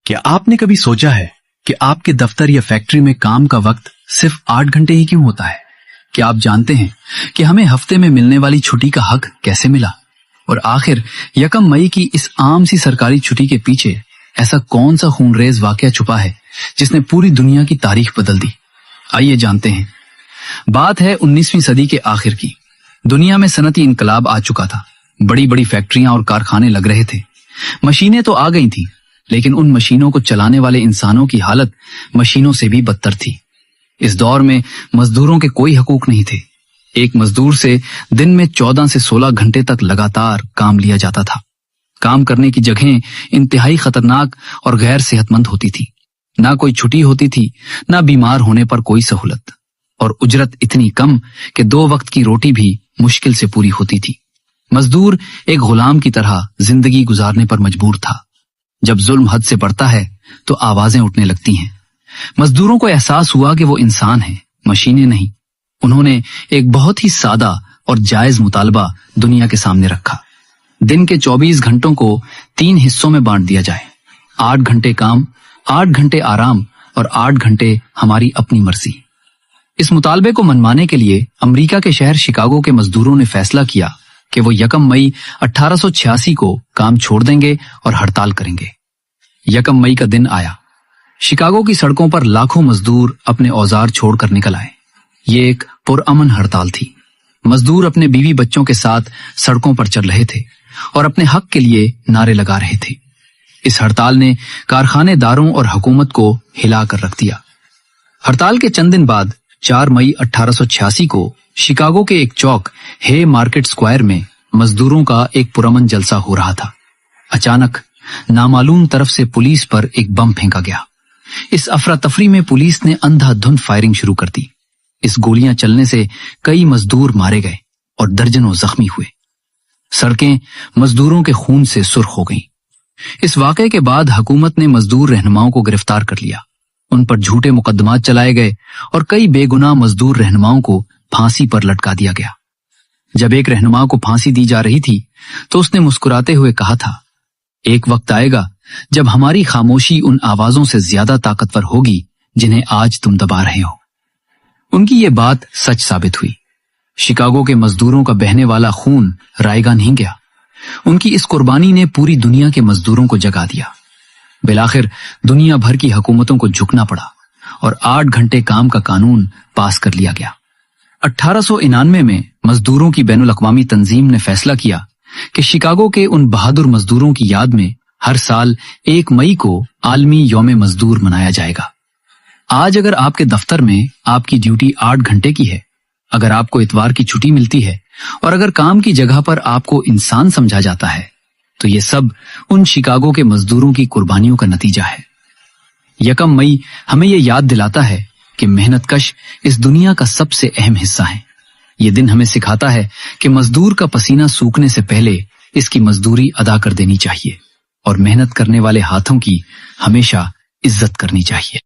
क्या आपने कभी सोचा है कि आपके दफ्तर या फैक्ट्री में काम का वक्त सिर्फ 8 घंटे ही क्यों होता है? क्या आप जानते हैं कि हमें हफ्ते में मिलने वाली छुट्टी का हक कैसे मिला? और आखिर 1 मई की इस आम सी सरकारी छुट्टी के पीछे ऐसा कौन सा खूनरेज वाकया छुपा है जिसने पूरी दुनिया की तारीख बदल दी? आइए जानते हैं। बात है 19वीं सदी के आखिर की। दुनिया में सनती इनकलाब आ चुका था। बड़ी बड़ी फैक्ट्रियां और कारखाने लग रहे थे। मशीनें तो आ गई थी, लेकिन उन मशीनों को चलाने वाले इंसानों की हालत मशीनों से भी बदतर थी। इस दौर में मजदूरों के कोई हकूक नहीं थे। एक मजदूर से दिन में 14 से 16 घंटे तक लगातार काम लिया जाता था। काम करने की जगहें इंतहाई खतरनाक और गैर सेहतमंद होती थी। ना कोई छुट्टी होती थी, ना बीमार होने पर कोई सहूलत, और उजरत इतनी कम कि 2 वक्त की रोटी भी मुश्किल से पूरी होती थी। मजदूर एक गुलाम की तरह जिंदगी गुजारने पर मजबूर था। जब जुल्म हद से बढ़ता है तो आवाजें उठने लगती हैं। मजदूरों को एहसास हुआ कि वो इंसान हैं, मशीनें नहीं। उन्होंने एक बहुत ही सादा और जायज मुतालबा दुनिया के सामने रखा। दिन के 24 घंटों को 3 हिस्सों में बांट दिया जाए। 8 घंटे काम, 8 घंटे आराम और 8 घंटे हमारी अपनी मर्जी। इस मुतालबे को मनवाने के लिए अमेरिका के शहर शिकागो के मजदूरों ने फैसला किया कि वो 1 मई 1886 को काम छोड़ देंगे और हड़ताल करेंगे। 1 मई का दिन आया। शिकागो की सड़कों पर लाखों मजदूर अपने औजार छोड़कर निकल आए। ये एक पुरअमन हड़ताल थी। मजदूर अपने बीवी बच्चों के साथ सड़कों पर चल रहे थे और अपने हक के लिए नारे लगा रहे थे। इस हड़ताल ने कारखानेदारों और हुकूमत को हिलाकर रख दिया। हड़ताल के चंद दिन बाद 4 मई 1886 को शिकागो के एक चौक हे मार्केट स्क्वायर में मजदूरों का एक पुरअमन जलसा हो रहा था। अचानक नामालूम तरफ से पुलिस पर एक बम फेंका गया। इस अफरा तफरी में पुलिस ने अंधाधुंध फायरिंग शुरू कर दी। इस गोलियां चलने से कई मजदूर मारे गए और दर्जनों जख्मी हुए। सड़कें मजदूरों के खून से सुर्ख हो गईं। इस वाकये के बाद हुकूमत ने मजदूर रहनुमाओं को गिरफ्तार कर लिया। उन पर झूठे मुकदमात चलाए गए और कई बेगुनाह मजदूर रहनुमाओं को फांसी पर लटका दिया गया। जब एक रहनुमा को फांसी दी जा रही थी तो उसने मुस्कुराते हुए कहा था, एक वक्त आएगा जब हमारी खामोशी उन आवाजों से ज्यादा ताकतवर होगी जिन्हें आज तुम दबा रहे हो। उनकी ये बात सच साबित हुई। शिकागो के मजदूरों का बहने वाला खून रायगा नहीं गया। उनकी इस कुर्बानी ने पूरी दुनिया के मजदूरों को जगा दिया। बिलाखिर दुनिया भर की हुकूमतों को झुकना पड़ा और 8 घंटे काम का कानून पास कर लिया गया। 1899 में मजदूरों की बैनुल अक़वामी तंजीम ने फैसला किया कि शिकागो के उन बहादुर मजदूरों की याद में हर साल 1 मई को आलमी यौम मजदूर मनाया जाएगा। आज अगर आपके दफ्तर में आपकी ड्यूटी 8 घंटे की है, अगर आपको इतवार की छुट्टी मिलती है और अगर काम की जगह पर आपको इंसान समझा जाता है, तो ये सब उन शिकागो के मजदूरों की कुर्बानियों का नतीजा है। 1 मई हमें ये याद दिलाता है कि मेहनतकश इस दुनिया का सबसे अहम हिस्सा है। ये दिन हमें सिखाता है कि मजदूर का पसीना सूखने से पहले इसकी मजदूरी अदा कर देनी चाहिए और मेहनत करने वाले हाथों की हमेशा इज्जत करनी चाहिए।